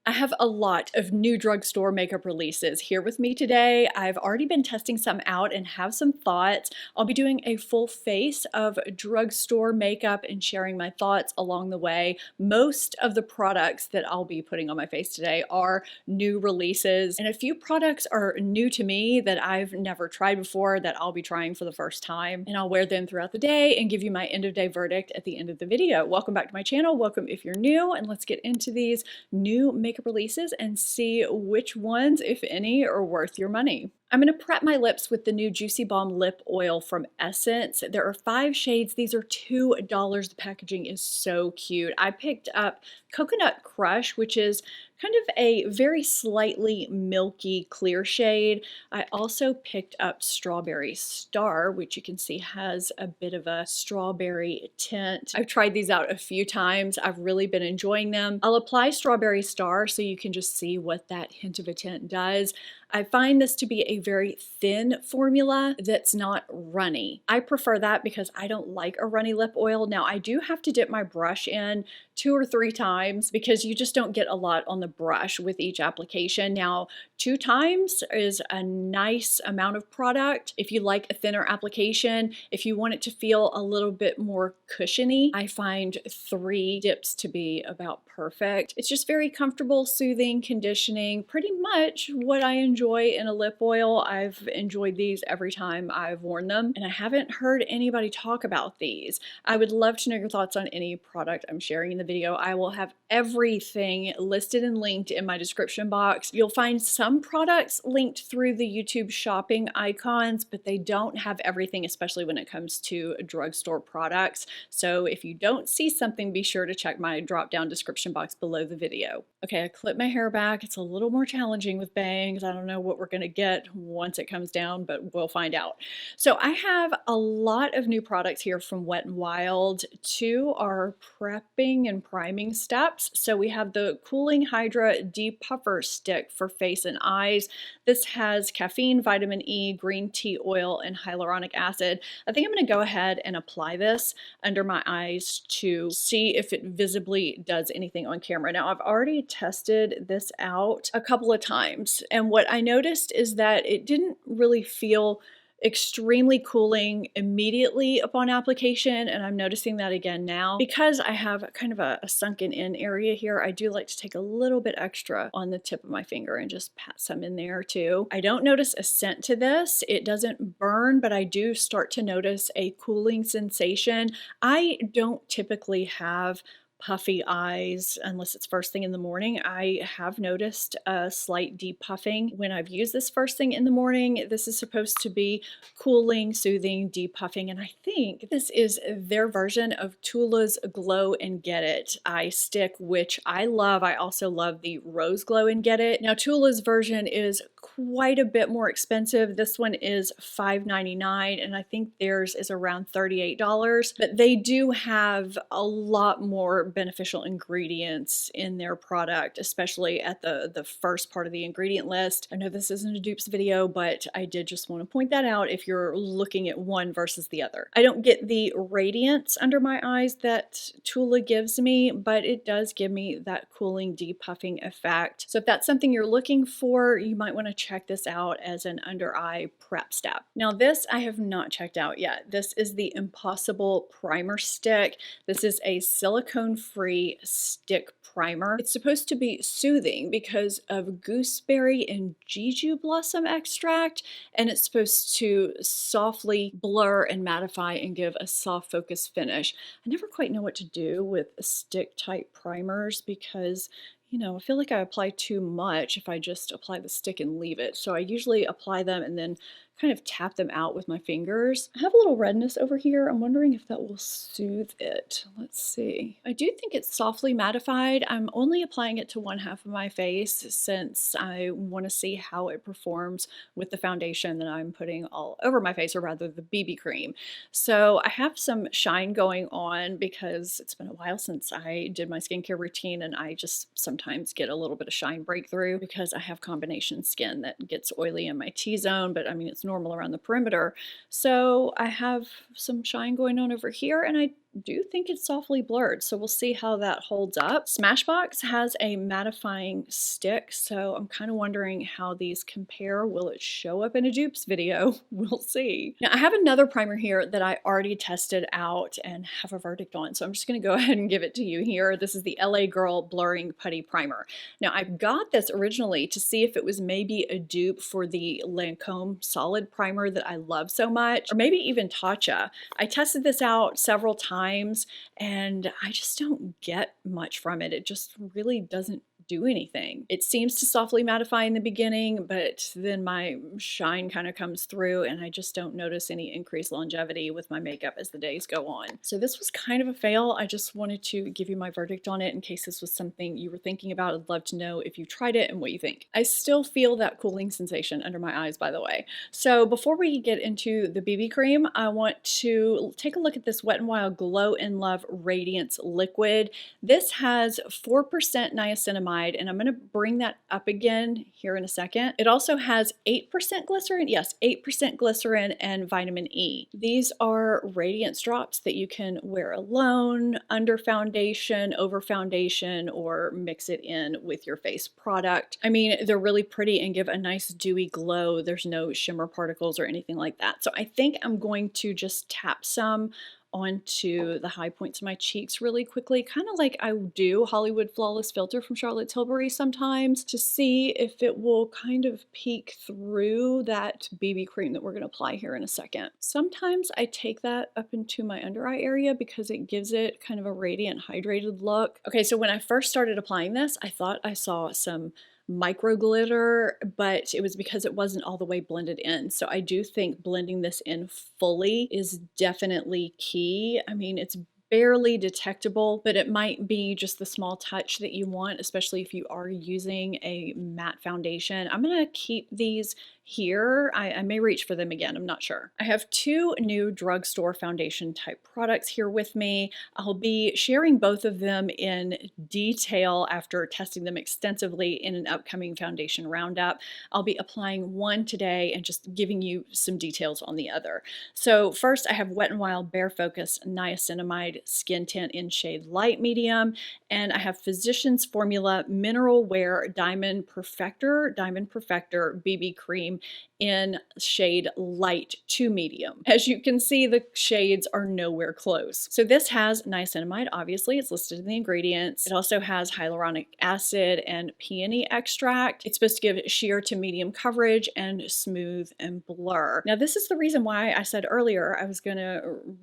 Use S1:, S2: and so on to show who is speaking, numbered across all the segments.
S1: I have a lot of new drugstore makeup releases here with me today. I've already been testing some out and have some thoughts. I'll be doing a full face of drugstore makeup and sharing my thoughts along the way. Most of the products that I'll be putting on my face today are new releases, and a few products are new to me that I've never tried before that I'll be trying for the first time. And I'll wear them throughout the day and give you my end of day verdict at the end of the video. Welcome back to my channel. Welcome if you're new, and let's get into these new makeup releases and see which ones, if any, are worth your money. I'm going to prep my lips with the new Juicy Balm Lip Oil from Essence. There are 5 shades. These are $2. The packaging is so cute. I picked up Coconut Crush, which is kind of a very slightly milky clear shade. I also picked up Strawberry Star, which you can see has a bit of a strawberry tint. I've tried these out a few times. I've really been enjoying them. I'll apply Strawberry Star so you can just see what that hint of a tint does. I find this to be a very thin formula that's not runny. I prefer that because I don't like a runny lip oil. Now, I do have to dip my brush in 2 or 3 times because you just don't get a lot on the brush with each application. Now, 2 times is a nice amount of product. If you like a thinner application, if you want it to feel a little bit more cushiony, I find 3 dips to be about perfect. It's just very comfortable, soothing, conditioning, pretty much what I enjoy in a lip oil. I've enjoyed these every time I've worn them, and I haven't heard anybody talk about these. I would love to know your thoughts on any product I'm sharing in the video. I will have everything listed and linked in my description box. You'll find some products linked through the YouTube shopping icons, but they don't have everything, especially when it comes to drugstore products. So if you don't see something, be sure to check my drop-down description box below the video. Okay, I clipped my hair back. It's a little more challenging with bangs. I don't know what we're gonna get once it comes down, but we'll find out. So I have a lot of new products here from Wet n Wild. 2 are prepping and priming steps. So we have the Cooling Hydra Depuffer Stick for face and eyes. This has caffeine, vitamin E, green tea oil, and hyaluronic acid. I think I'm gonna go ahead and apply this under my eyes to see if it visibly does anything on camera. Now, I've already tested this out a couple of times, and what I noticed is that it didn't really feel extremely cooling immediately upon application, and I'm noticing that again now. Because I have kind of a sunken in area here, I do like to take a little bit extra on the tip of my finger and just pat some in there too. I don't notice a scent to this. It doesn't burn, but I do start to notice a cooling sensation. I don't typically have puffy eyes unless it's first thing in the morning. I have noticed a slight depuffing when I've used this first thing in the morning. This is supposed to be cooling, soothing, depuffing, and I think this is their version of Tula's Glow and Get It eye stick, which I love. I also love the Rose Glow and Get It. Now, Tula's version is quite a bit more expensive. This one is $5.99, and I think theirs is around $38, but they do have a lot more beneficial ingredients in their product, especially at the first part of the ingredient list. I know this isn't a dupes video, but I did just want to point that out if you're looking at one versus the other. I don't get the radiance under my eyes that Tula gives me, but it does give me that cooling, depuffing effect. So if that's something you're looking for, you might want to check this out as an under eye prep step. Now, this I have not checked out yet. This is the Impossible Primer Stick. This is a silicone-free stick primer. It's supposed to be soothing because of gooseberry and jeju blossom extract, and it's supposed to softly blur and mattify and give a soft focus finish. I never quite know what to do with stick type primers because I feel like I apply too much if I just apply the stick and leave it. So I usually apply them and then kind of tap them out with my fingers. I have a little redness over here. I'm wondering if that will soothe it. Let's see. I do think it's softly mattified. I'm only applying it to one half of my face since I want to see how it performs with the foundation that I'm putting all over my face, or rather the BB cream. So I have some shine going on because it's been a while since I did my skincare routine, and I just sometimes get a little bit of shine breakthrough because I have combination skin that gets oily in my T-zone, but I mean, it's normal around the perimeter. So I have some shine going on over here, and I do think it's softly blurred, so we'll see how that holds up. Smashbox has a mattifying stick, so I'm kind of wondering how these compare. Will it show up in a dupes video? We'll see. Now, I have another primer here that I already tested out and have a verdict on, so I'm just going to go ahead and give it to you here. This is the LA Girl Blurring Putty Primer. Now, I got this originally to see if it was maybe a dupe for the Lancome Solid Primer that I love so much, or maybe even Tatcha. I tested this out several times and I just don't get much from it. It just really doesn't do anything. It seems to softly mattify in the beginning, but then my shine kind of comes through and I just don't notice any increased longevity with my makeup as the days go on. So this was kind of a fail. I just wanted to give you my verdict on it in case this was something you were thinking about. I'd love to know if you tried it and what you think. I still feel that cooling sensation under my eyes, by the way. So before we get into the BB cream, I want to take a look at this Wet n Wild Glow in Love Radiance Liquid. This has 4% niacinamide, and I'm going to bring that up again here in a second. It also has 8% glycerin, yes, 8% glycerin and vitamin E. These are radiance drops that you can wear alone, under foundation, over foundation, or mix it in with your face product. I mean, they're really pretty and give a nice dewy glow. There's no shimmer particles or anything like that. So I think I'm going to just tap some onto the high points of my cheeks really quickly, kind of like I do Hollywood Flawless Filter from Charlotte Tilbury sometimes, to see if it will kind of peek through that BB cream that we're going to apply here in a second. Sometimes I take that up into my under eye area because it gives it kind of a radiant, hydrated look. Okay, so when I first started applying this, I thought I saw some micro glitter, but it was because it wasn't all the way blended in. So I do think blending this in fully is definitely key. I mean, it's barely detectable, but it might be just the small touch that you want, especially if you are using a matte foundation. I'm gonna keep these here. I may reach for them again, I'm not sure. I have two new drugstore foundation type products here with me. I'll be sharing both of them in detail after testing them extensively in an upcoming foundation roundup. I'll be applying one today and just giving you some details on the other. So first I have Wet n Wild Bare Focus Niacinamide Skin Tint in shade Light Medium, and I have Physicians Formula Mineral Wear Diamond Perfector BB Cream in shade Light to Medium. As you can see, the shades are nowhere close. So this has niacinamide, obviously, it's listed in the ingredients. It also has hyaluronic acid and peony extract. It's supposed to give sheer to medium coverage and smooth and blur. Now this is the reason why I said earlier I was gonna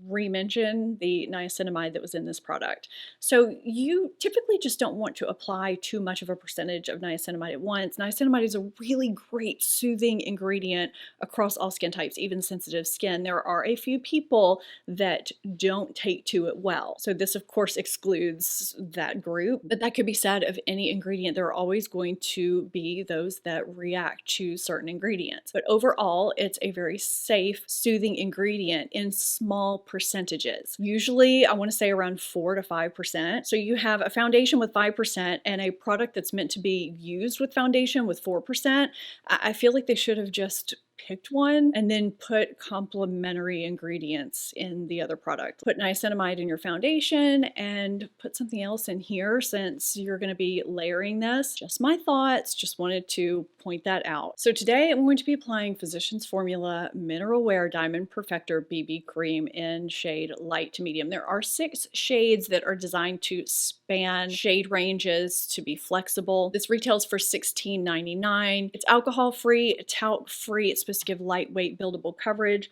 S1: re-mention the niacinamide that was in this product. So you typically just don't want to apply too much of a percentage of niacinamide at once. Niacinamide is a really great soothing ingredient across all skin types, even sensitive skin. There are a few people that don't take to it well. So this of course excludes that group, but that could be said of any ingredient. There are always going to be those that react to certain ingredients. But overall, it's a very safe, soothing ingredient in small percentages. Usually, I want to say around 4 to 5%. So you have a foundation with 5% and a product that's meant to be used with foundation with 4%. I feel like they should have just picked one and then put complementary ingredients in the other product. Put niacinamide in your foundation and put something else in here since you're going to be layering this. Just my thoughts, just wanted to point that out. So today I'm going to be applying Physicians Formula Mineral Wear Diamond Perfector BB Cream in shade Light to Medium. There are 6 shades that are designed to span shade ranges to be flexible. This retails for $16.99. It's alcohol-free, talc-free. It's supposed to give lightweight buildable coverage.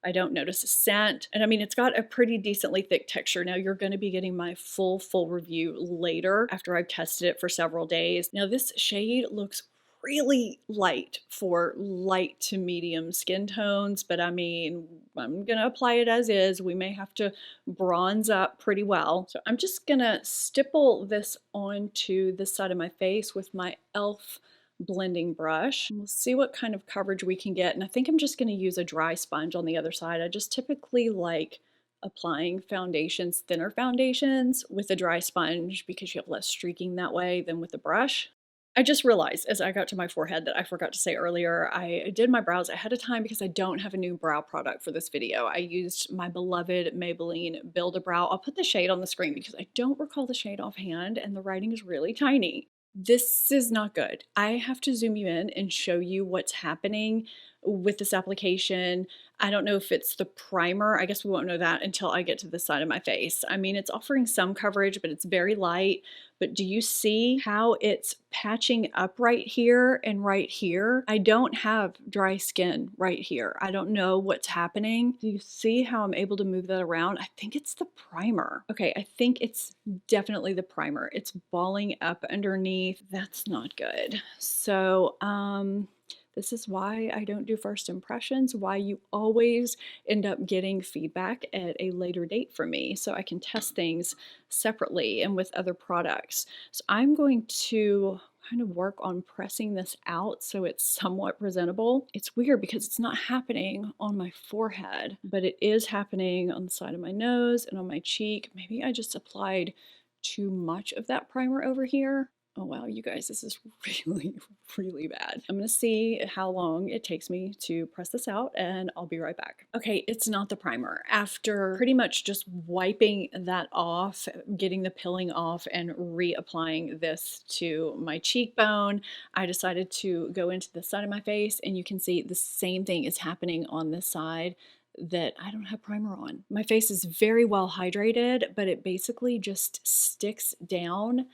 S1: I don't notice a scent. And I mean, it's got a pretty decently thick texture. Now you're going to be getting my full review later after I've tested it for several days. Now this shade looks really light for light to medium skin tones, but I mean, I'm gonna apply it as is. We may have to bronze up pretty well. So I'm just gonna stipple this onto this side of my face with my e.l.f. blending brush. We'll see what kind of coverage we can get. And I think I'm just gonna use a dry sponge on the other side. I just typically like applying foundations, thinner foundations with a dry sponge because you have less streaking that way than with a brush. I just realized as I got to my forehead that I forgot to say earlier, I did my brows ahead of time because I don't have a new brow product for this video. I used my beloved Maybelline Build-A-Brow. I'll put the shade on the screen because I don't recall the shade offhand and the writing is really tiny. This is not good. I have to zoom you in and show you what's happening with this application. I don't know if it's the primer. I guess we won't know that until I get to the side of my face. I mean, it's offering some coverage, but it's very light. But do you see how it's patching up right here and right here? I don't have dry skin right here. I don't know what's happening. Do you see how I'm able to move that around? I think it's the primer. Okay, I think it's definitely the primer. It's balling up underneath. That's not good. So, this is why I don't do first impressions, why you always end up getting feedback at a later date from me so I can test things separately and with other products. So I'm going to kind of work on pressing this out so it's somewhat presentable. It's weird because it's not happening on my forehead, but it is happening on the side of my nose and on my cheek. Maybe I just applied too much of that primer over here. Oh wow, you guys, this is really, really bad. I'm gonna see how long it takes me to press this out and I'll be right back. Okay, it's not the primer. After pretty much just wiping that off, getting the pilling off and reapplying this to my cheekbone, I decided to go into the side of my face and you can see the same thing is happening on this side that I don't have primer on. My face is very well hydrated, but it basically just sticks down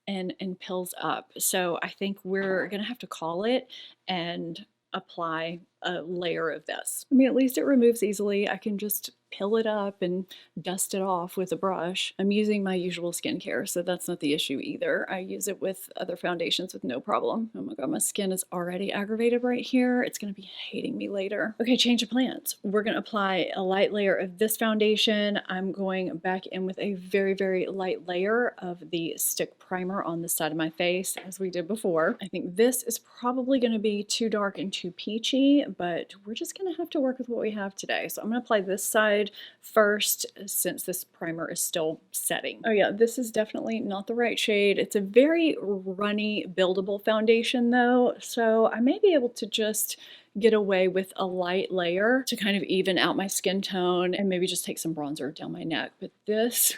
S1: and pills up. So I think we're gonna have to call it and apply a layer of this. I mean, at least it removes easily. I can just pill it up and dust it off with a brush. I'm using my usual skincare, so that's not the issue either. I use it with other foundations with no problem. Oh my god, my skin is already aggravated right here. It's gonna be hating me later. Okay, change of plans. We're gonna apply a light layer of this foundation. I'm going back in with a very, very light layer of the stick primer on the side of my face as we did before. I think this is probably gonna be too dark and too peachy, but we're just gonna have to work with what we have today. So I'm gonna apply this side first since this primer is still setting. Oh yeah, this is definitely not the right shade. It's a very runny, buildable foundation though, so I may be able to just get away with a light layer to kind of even out my skin tone and maybe just take some bronzer down my neck. But this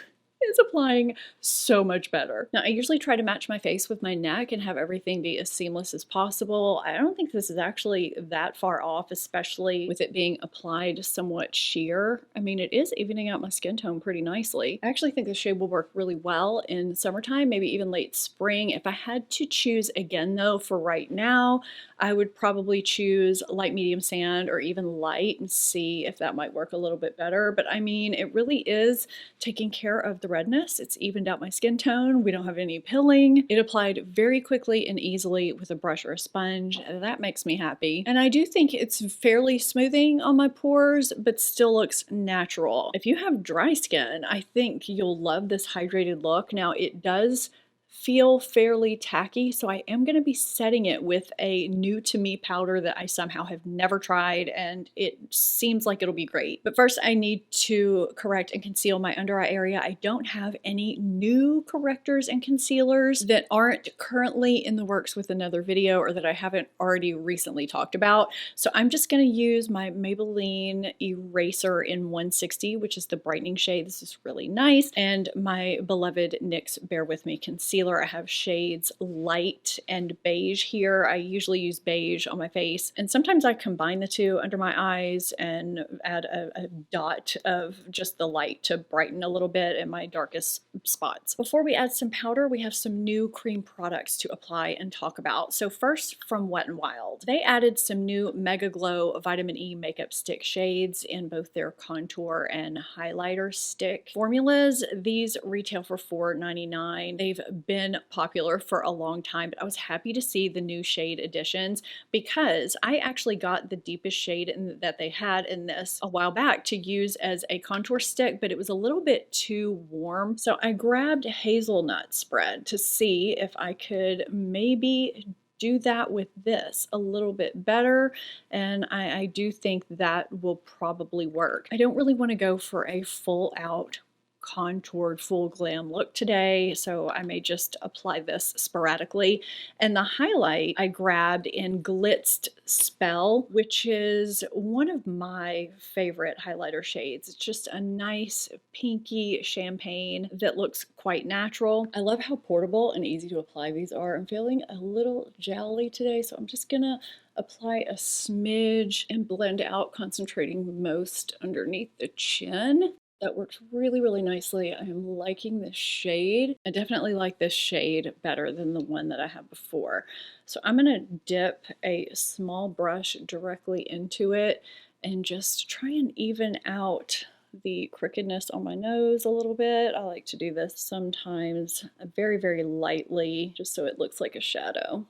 S1: is applying so much better. Now, I usually try to match my face with my neck and have everything be as seamless as possible. I don't think this is actually that far off, especially with it being applied somewhat sheer. I mean, it is evening out my skin tone pretty nicely. I actually think this shade will work really well in summertime, maybe even late spring. If I had to choose again though, for right now, I would probably choose light medium sand or even light and see if that might work a little bit better. But I mean, it really is taking care of the redness. It's evened out my skin tone. We don't have any pilling. It applied very quickly and easily with a brush or a sponge. That makes me happy. And I do think it's fairly smoothing on my pores, but still looks natural. If you have dry skin, I think you'll love this hydrated look. Now, it does feel fairly tacky, so I am going to be setting it with a new to me powder that I somehow have never tried, and it seems like it'll be great. But first I need to correct and conceal my under eye area. I don't have any new correctors and concealers that aren't currently in the works with another video or that I haven't already recently talked about. So I'm just going to use my Maybelline Eraser in 160, which is the brightening shade. This is really nice. And my beloved NYX Bear With Me concealer. I have shades light and beige here. I usually use beige on my face, and sometimes I combine the two under my eyes and add a dot of just the light to brighten a little bit in my darkest spots. Before we add some powder, we have some new cream products to apply and talk about. So first, from Wet n Wild. They added some new Mega Glow Vitamin E makeup stick shades in both their contour and highlighter stick formulas. These retail for $4.99. They've been popular for a long time, but I was happy to see the new shade additions because I actually got the deepest shade that they had in this a while back to use as a contour stick, but it was a little bit too warm. So I grabbed hazelnut spread to see if I could maybe do that with this a little bit better, and I do think that will probably work. I don't really want to go for a full out contoured full glam look today, so I may just apply this sporadically. And the highlight I grabbed in Glitzed Spell, which is one of my favorite highlighter shades. It's just a nice pinky champagne that looks quite natural. I love how portable and easy to apply these are. I'm feeling a little jowly today, so I'm just gonna apply a smidge and blend out, concentrating most underneath the chin. That works really, really nicely. I am liking this shade. I definitely like this shade better than the one that I had before. So I'm gonna dip a small brush directly into it and just try and even out the crookedness on my nose a little bit. I like to do this sometimes very, very lightly, just so it looks like a shadow.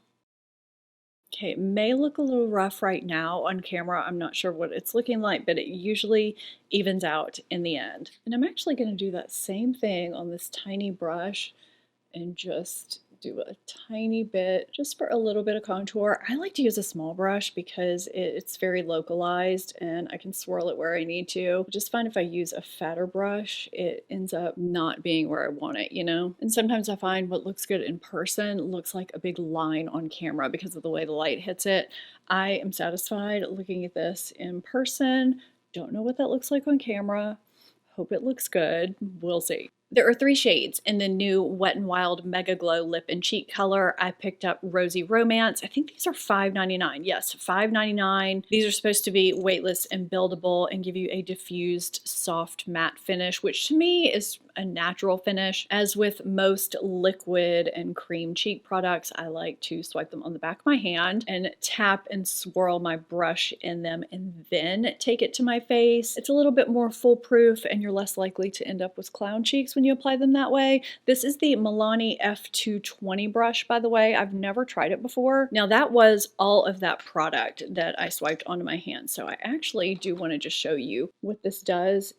S1: Okay, it may look a little rough right now on camera. I'm not sure what it's looking like, but it usually evens out in the end. And I'm actually going to do that same thing on this tiny brush and just do a tiny bit just for a little bit of contour. I like to use a small brush because it's very localized and I can swirl it where I need to. I just find if I use a fatter brush, it ends up not being where I want it, you know? And sometimes I find what looks good in person looks like a big line on camera because of the way the light hits it. I am satisfied looking at this in person. Don't know what that looks like on camera. Hope it looks good. We'll see. There are 3 shades in the new Wet n Wild Mega Glow Lip and Cheek color. I picked up Rosy Romance. I think these are $5.99. Yes, $5.99. These are supposed to be weightless and buildable and give you a diffused, soft matte finish, which to me is a natural finish. As with most liquid and cream cheek products, I like to swipe them on the back of my hand and tap and swirl my brush in them and then take it to my face. It's a little bit more foolproof and you're less likely to end up with clown cheeks when you apply them that way. This is the Milani F220 brush, by the way. I've never tried it before. Now that was all of that product that I swiped onto my hand. So I actually do want to just show you what this does.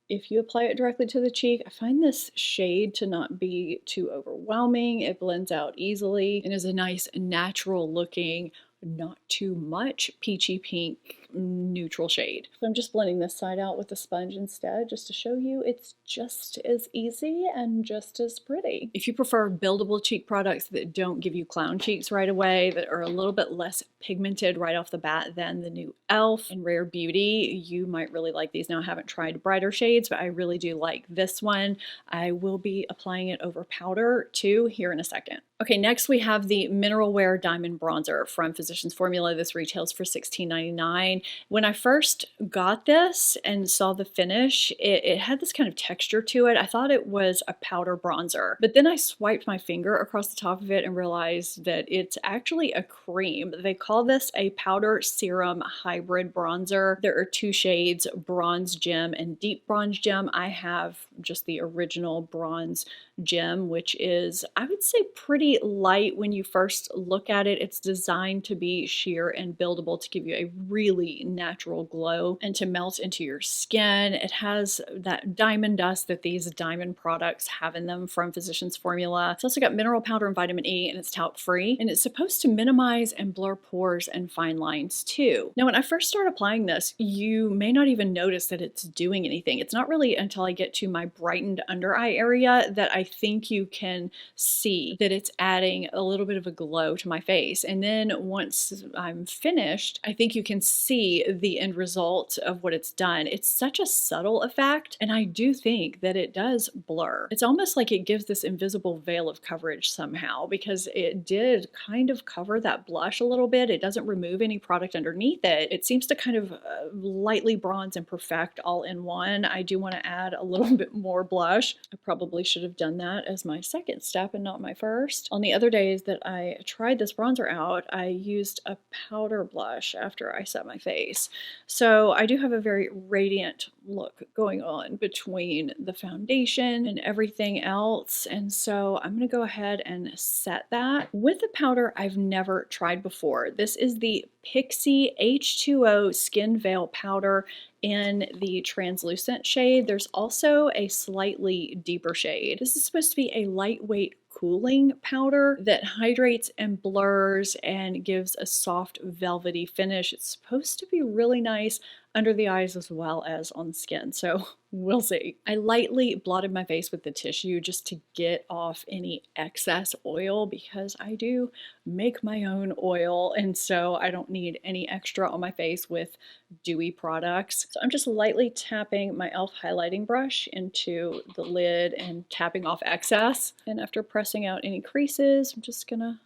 S1: If you apply it directly to the cheek, I find this shade to not be too overwhelming. It blends out easily and is a nice natural looking, not too much peachy pink neutral shade. So I'm just blending this side out with a sponge instead, just to show you it's just as easy and just as pretty. If you prefer buildable cheek products that don't give you clown cheeks right away, that are a little bit less pigmented right off the bat than the new e.l.f. and Rare Beauty, you might really like these. Now I haven't tried brighter shades, but I really do like this one. I will be applying it over powder too here in a second. Okay, next we have the Mineral Wear Diamond Bronzer from Physicians Formula. This retails for $16.99. When I first got this and saw the finish, it had this kind of texture to it. I thought it was a powder bronzer, but then I swiped my finger across the top of it and realized that it's actually a cream. They call this a powder serum hybrid bronzer. There are 2 shades, Bronze Gem and Deep Bronze Gem. I have just the original Bronze Gem, which is, I would say, pretty light when you first look at it. It's designed to be sheer and buildable to give you a really natural glow and to melt into your skin. It has that diamond dust that these diamond products have in them from Physicians Formula. It's also got mineral powder and vitamin E, and it's talc free, and it's supposed to minimize and blur pores and fine lines too. Now when I first started applying this, you may not even notice that it's doing anything. It's not really until I get to my brightened under eye area that I think you can see that it's adding a little bit of a glow to my face. And then once I'm finished, I think you can see the end result of what it's done. It's such a subtle effect, and I do think that it does blur. It's almost like it gives this invisible veil of coverage somehow, because it did kind of cover that blush a little bit. It doesn't remove any product underneath it. It seems to kind of lightly bronze and perfect all in one. I do want to add a little bit more blush. I probably should have done that as my second step and not my first. On the other days that I tried this bronzer out, I used a powder blush after I set my face. So I do have a very radiant look going on between the foundation and everything else. And so I'm going to go ahead and set that with a powder I've never tried before. This is the Pixie H2O Skin Veil Powder in the translucent shade. There's also a slightly deeper shade. This is supposed to be a lightweight cooling powder that hydrates and blurs and gives a soft velvety finish. It's supposed to be really nice under the eyes as well as on the skin, so we'll see. I lightly blotted my face with the tissue just to get off any excess oil because I do make my own oil, and so I don't need any extra on my face with dewy products. So I'm just lightly tapping my e.l.f. highlighting brush into the lid and tapping off excess. And after pressing out any creases, I'm just gonna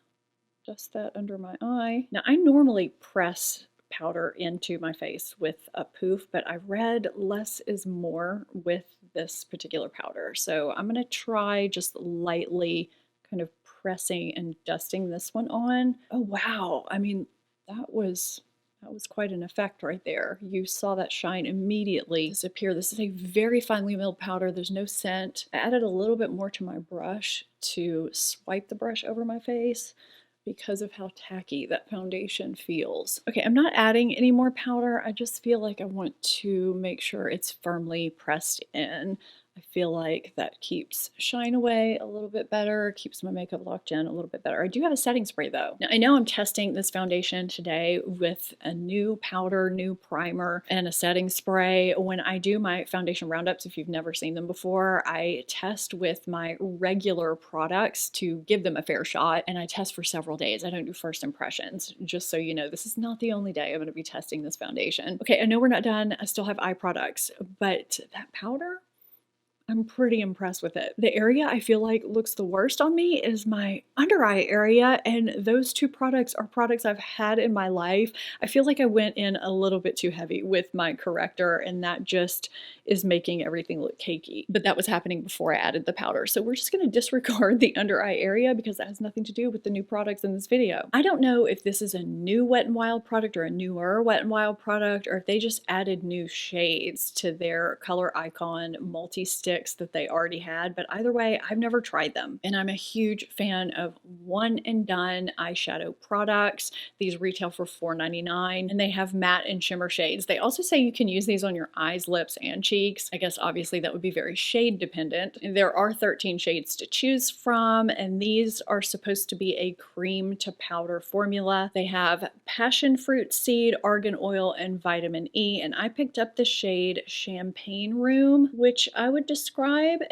S1: dust that under my eye. Now I normally press powder into my face with a poof, but I read less is more with this particular powder. So I'm gonna try just lightly kind of pressing and dusting this one on. Oh wow, I mean, that was quite an effect right there. You saw that shine immediately disappear. This is a very finely milled powder. There's no scent. I added a little bit more to my brush to swipe the brush over my face because of how tacky that foundation feels. Okay, I'm not adding any more powder. I just feel like I want to make sure it's firmly pressed in. I feel like that keeps shine away a little bit better, keeps my makeup locked in a little bit better. I do have a setting spray though. Now I know I'm testing this foundation today with a new powder, new primer, and a setting spray. When I do my foundation roundups, if you've never seen them before, I test with my regular products to give them a fair shot, and I test for several days. I don't do first impressions, just so you know. This is not the only day I'm going to be testing this foundation. Okay, I know we're not done. I still have eye products, but that powder, I'm pretty impressed with it. The area I feel like looks the worst on me is my under eye area, and those two products are products I've had in my life. I feel like I went in a little bit too heavy with my corrector, and that just is making everything look cakey. But that was happening before I added the powder. So we're just gonna disregard the under eye area because that has nothing to do with the new products in this video. I don't know if this is a new Wet n Wild product or a newer Wet n Wild product, or if they just added new shades to their Color Icon multi-stick that they already had, but either way, I've never tried them. And I'm a huge fan of one and done eyeshadow products. These retail for $4.99 and they have matte and shimmer shades. They also say you can use these on your eyes, lips, and cheeks. I guess obviously that would be very shade dependent. And there are 13 shades to choose from, and these are supposed to be a cream to powder formula. They have passion fruit seed, argan oil, and vitamin E, and I picked up the shade Champagne Room, which I would describe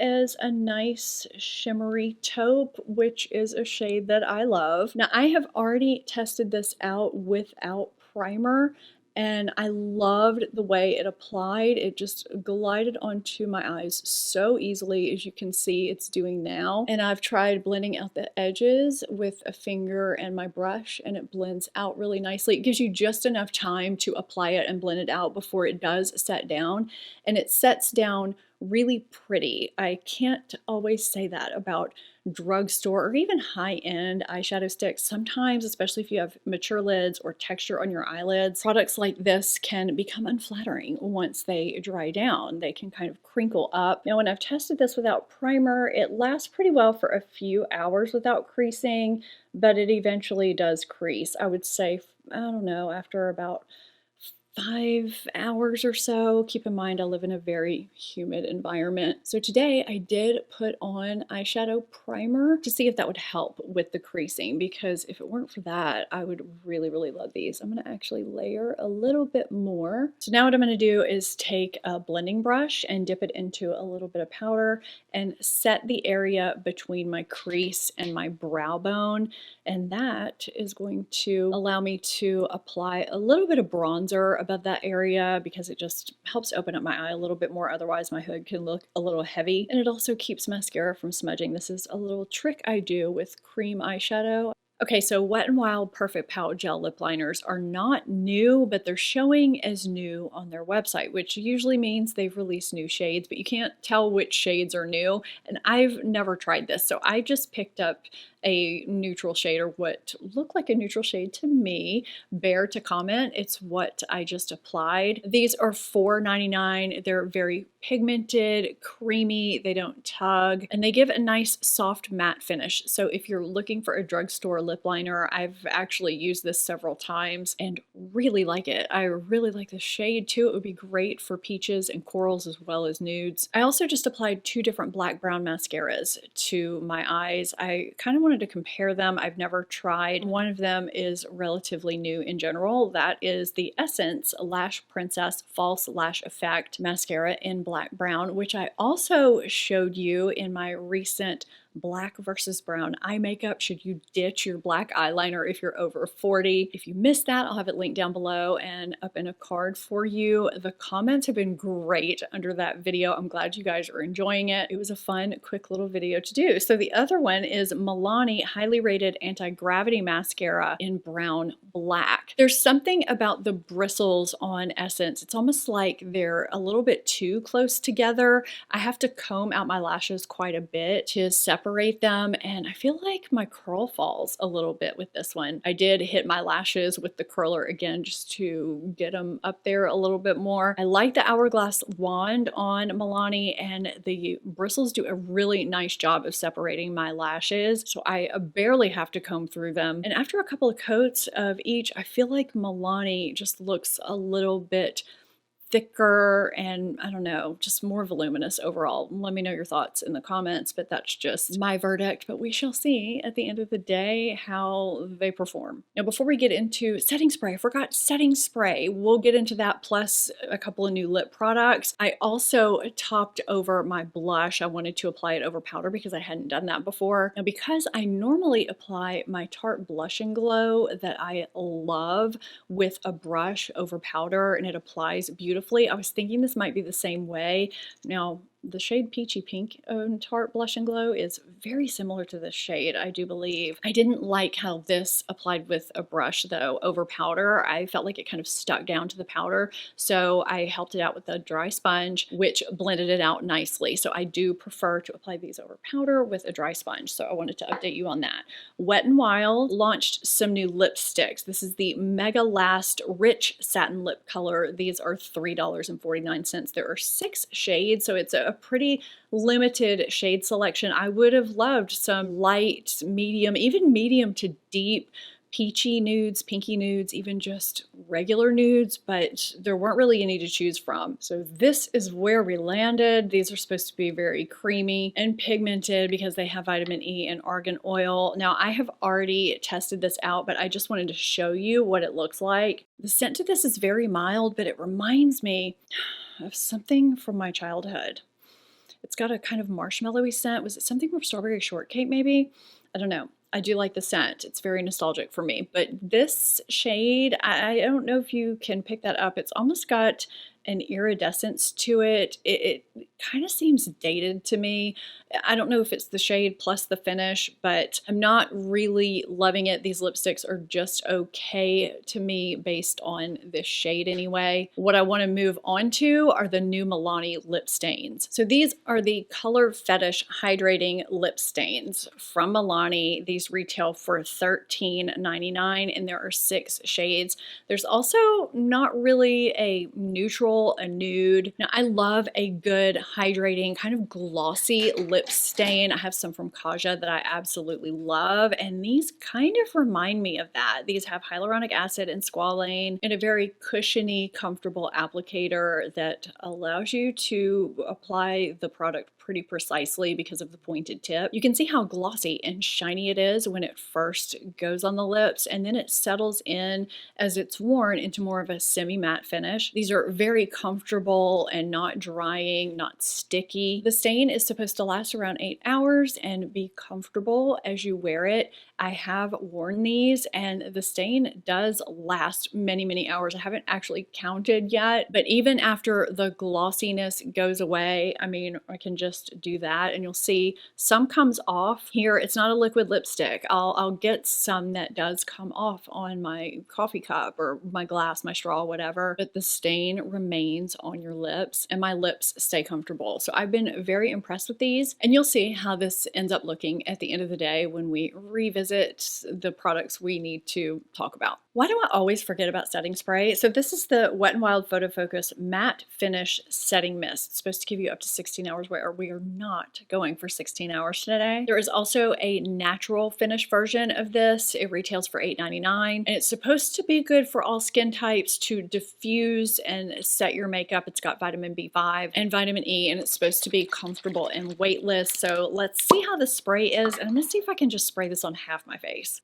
S1: as a nice shimmery taupe, which is a shade that I love. Now I have already tested this out without primer, and I loved the way it applied. It just glided onto my eyes so easily, as you can see it's doing now. And I've tried blending out the edges with a finger and my brush, and it blends out really nicely. It gives you just enough time to apply it and blend it out before it does set down, and it sets down really pretty. I can't always say that about drugstore or even high-end eyeshadow sticks. Sometimes, especially if you have mature lids or texture on your eyelids, products like this can become unflattering once they dry down. They can kind of crinkle up. Now, when I've tested this without primer, it lasts pretty well for a few hours without creasing, but it eventually does crease. I would say, I don't know, after about 5 hours or so. Keep in mind I live in a very humid environment. So today I did put on eyeshadow primer to see if that would help with the creasing, because if it weren't for that, I would really, really love these. I'm going to actually layer a little bit more. So now what I'm going to do is take a blending brush and dip it into a little bit of powder and set the area between my crease and my brow bone. And that is going to allow me to apply a little bit of bronzer above that area, because it just helps open up my eye a little bit more. Otherwise my hood can look a little heavy, and it also keeps mascara from smudging. This is a little trick I do with cream eyeshadow. Okay, so Wet n Wild Perfect Pout Gel Lip Liners are not new, but they're showing as new on their website, which usually means they've released new shades, but you can't tell which shades are new, and I've never tried this. So I just picked up a neutral shade, or what looked like a neutral shade to me, bear to comment. It's what I just applied. These are $4.99. They're very pigmented, creamy, they don't tug, and they give a nice soft matte finish. So if you're looking for a drugstore lip liner, I've actually used this several times and really like it. I really like the shade too. It would be great for peaches and corals as well as nudes. I also just applied 2 different black brown mascaras to my eyes. I kind of wanted to compare them. I've never tried. One of them is relatively new in general. That is the Essence Lash Princess False Lash Effect Mascara in black brown, which I also showed you in my recent black versus brown eye makeup should you ditch your black eyeliner if you're over 40. If you missed that, I'll have it linked down below and up in a card for you. The comments have been great under that video. I'm glad you guys are enjoying it. It was a fun, quick little video to do. So the other one is Milani Highly Rated Anti-Gravity Mascara in brown black. There's something about the bristles on Essence. It's almost like they're a little bit too close together. I have to comb out my lashes quite a bit to separate them, and I feel like my curl falls a little bit with this one. I did hit my lashes with the curler again just to get them up there a little bit more. I like the hourglass wand on Milani, and the bristles do a really nice job of separating my lashes, so I barely have to comb through them. And after a couple of coats of each, I feel like Milani just looks a little bit thicker and, I don't know, just more voluminous overall. Let me know your thoughts in the comments, but that's just my verdict. But we shall see at the end of the day how they perform. Now, before we get into setting spray, I forgot setting spray. We'll get into that plus a couple of new lip products. I also topped over my blush. I wanted to apply it over powder because I hadn't done that before. Now, because I normally apply my Tarte Blush and Glow that I love with a brush over powder, and it applies beautifully. I was thinking this might be the same way. Now, the shade Peachy Pink on Tarte Blush and Glow is very similar to this shade, I do believe. I didn't like how this applied with a brush though over powder. I felt like it kind of stuck down to the powder, so I helped it out with a dry sponge, which blended it out nicely. So I do prefer to apply these over powder with a dry sponge, so I wanted to update you on that. Wet n Wild launched some new lipsticks. This is the Mega Last Rich Satin Lip Color. These are $3.49. There are 6 shades, so it's a pretty limited shade selection. I would have loved some light, medium, even medium to deep peachy nudes, pinky nudes, even just regular nudes, but there weren't really any to choose from. So this is where we landed. These are supposed to be very creamy and pigmented because they have vitamin E and argan oil. Now, I have already tested this out, but I just wanted to show you what it looks like. The scent to this is very mild, but it reminds me of something from my childhood. It's got a kind of marshmallowy scent. Was it something from Strawberry Shortcake maybe? I don't know. I do like the scent. It's very nostalgic for me. But this shade, I don't know if you can pick that up. It's almost got an iridescence to it. It kind of seems dated to me. I don't know if it's the shade plus the finish, but I'm not really loving it. These lipsticks are just okay to me based on this shade anyway. What I want to move on to are the new Milani lip stains. So these are the Color Fetish Hydrating Lip Stains from Milani. These retail for $13.99 and there are 6 shades. There's also not really a neutral, a nude. Now, I love a good hydrating kind of glossy lip stain. I have some from Kaja that I absolutely love, and these kind of remind me of that. These have hyaluronic acid and squalane and a very cushiony, comfortable applicator that allows you to apply the product pretty precisely because of the pointed tip. You can see how glossy and shiny it is when it first goes on the lips, and then it settles in as it's worn into more of a semi-matte finish. These are very comfortable and not drying, not sticky. The stain is supposed to last around 8 hours and be comfortable as you wear it. I have worn these and the stain does last many, many hours. I haven't actually counted yet, but even after the glossiness goes away, I mean, I can just just do that, and you'll see some comes off here. It's not a liquid lipstick. I'll get some that does come off on my coffee cup or my glass, my straw, whatever, but the stain remains on your lips and my lips stay comfortable. So I've been very impressed with these, and you'll see how this ends up looking at the end of the day when we revisit the products we need to talk about. Why do I always forget about setting spray? So this is the Wet n Wild Photo Focus Matte Finish Setting Mist. It's supposed to give you up to 16 hours wear. We are not going for 16 hours today. There is also a natural finish version of this. It retails for $8.99, and it's supposed to be good for all skin types to diffuse and set your makeup. It's got vitamin B5 and vitamin E, and it's supposed to be comfortable and weightless. So let's see how the spray is, and I'm gonna see if I can just spray this on half my face.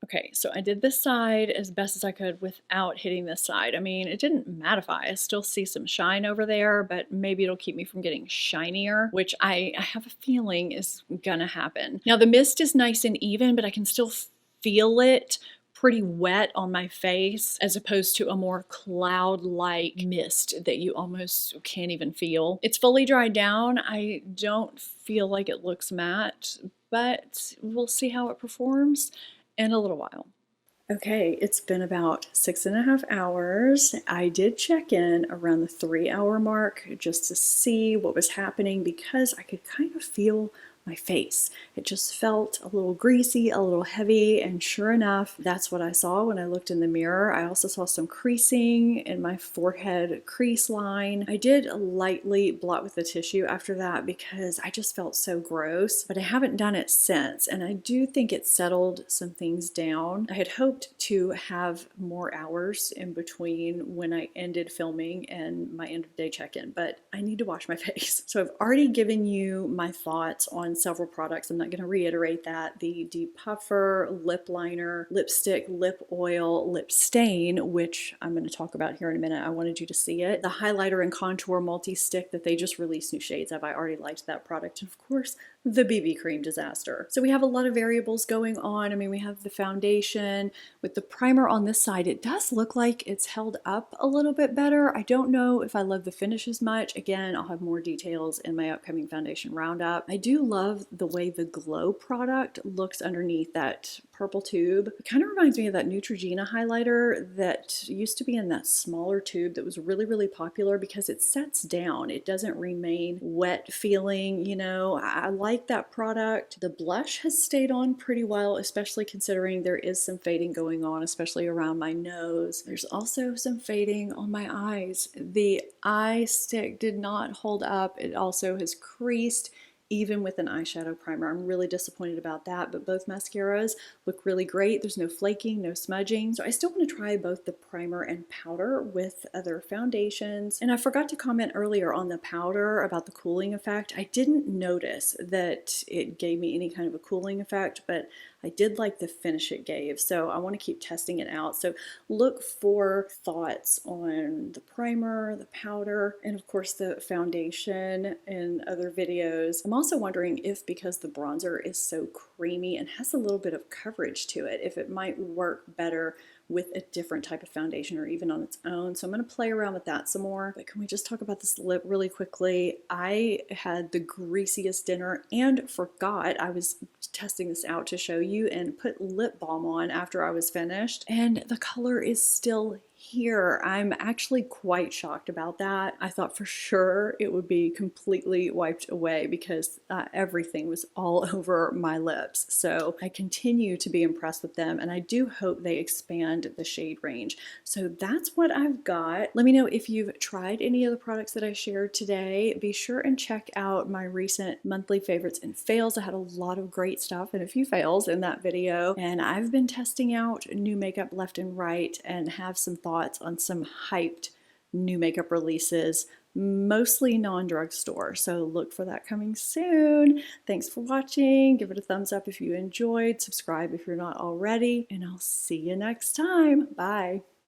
S1: Okay, so I did this side as best as I could without hitting this side. I mean, it didn't mattify. I still see some shine over there, but maybe it'll keep me from getting shinier, which I have a feeling is gonna happen. Now the mist is nice and even, but I can still feel it pretty wet on my face as opposed to a more cloud-like mist that you almost can't even feel. It's fully dried down. I don't feel like it looks matte, but we'll see how it performs in a little while. Okay, it's been about 6.5 hours. I did check in around the 3-hour mark just to see what was happening because I could kind of feel my face. It just felt a little greasy, a little heavy, and sure enough, that's what I saw when I looked in the mirror. I also saw some creasing in my forehead crease line. I did lightly blot with the tissue after that because I just felt so gross, but I haven't done it since, and I do think it settled some things down. I had hoped to have more hours in between when I ended filming and my end of day check-in, but I need to wash my face. So I've already given you my thoughts on several products. I'm not going to reiterate that. The Depuffer lip liner, lipstick, lip oil, lip stain, which I'm going to talk about here in a minute. I wanted you to see it. The highlighter and contour multi-stick that they just released new shades of. I already liked that product. And of course, the BB cream Disaster. So we have a lot of variables going on. I mean, we have the foundation with the primer on this side. It does look like it's held up a little bit better. I don't know if I love the finish as much. Again, I'll have more details in my upcoming foundation roundup. I do love the way the Glow product looks underneath that purple tube. It kind of reminds me of that Neutrogena highlighter that used to be in that smaller tube that was really, really popular because it sets down. It doesn't remain wet feeling, you know. I like that product. The blush has stayed on pretty well, especially considering there is some fading going on, especially around my nose. There's also some fading on my eyes. The eye stick did not hold up. It also has creased even with an eyeshadow primer. I'm really disappointed about that, but both mascaras look really great. There's no flaking, no smudging. So I still want to try both the primer and powder with other foundations. And I forgot to comment earlier on the powder about the cooling effect. I didn't notice that it gave me any kind of a cooling effect, but I did like the finish it gave, so I want to keep testing it out. So look for thoughts on the primer, the powder, and of course the foundation in other videos. I'm also wondering if, because the bronzer is so creamy and has a little bit of coverage to it, if it might work better with a different type of foundation or even on its own. So I'm going to play around with that some more. But can we just talk about this lip really quickly? I had the greasiest dinner and forgot I was testing this out to show you and put lip balm on after I was finished, and the color is still here. I'm actually quite shocked about that. I thought for sure it would be completely wiped away because everything was all over my lips. So I continue to be impressed with them, and I do hope they expand the shade range. So that's what I've got. Let me know if you've tried any of the products that I shared today. Be sure and check out my recent monthly favorites and fails. I had a lot of great stuff and a few fails in that video, and I've been testing out new makeup left and right and have some thoughts on some hyped new makeup releases, mostly non-drugstore. So look for that coming soon. Thanks for watching. Give it a thumbs up if you enjoyed. Subscribe if you're not already, and I'll see you next time. Bye.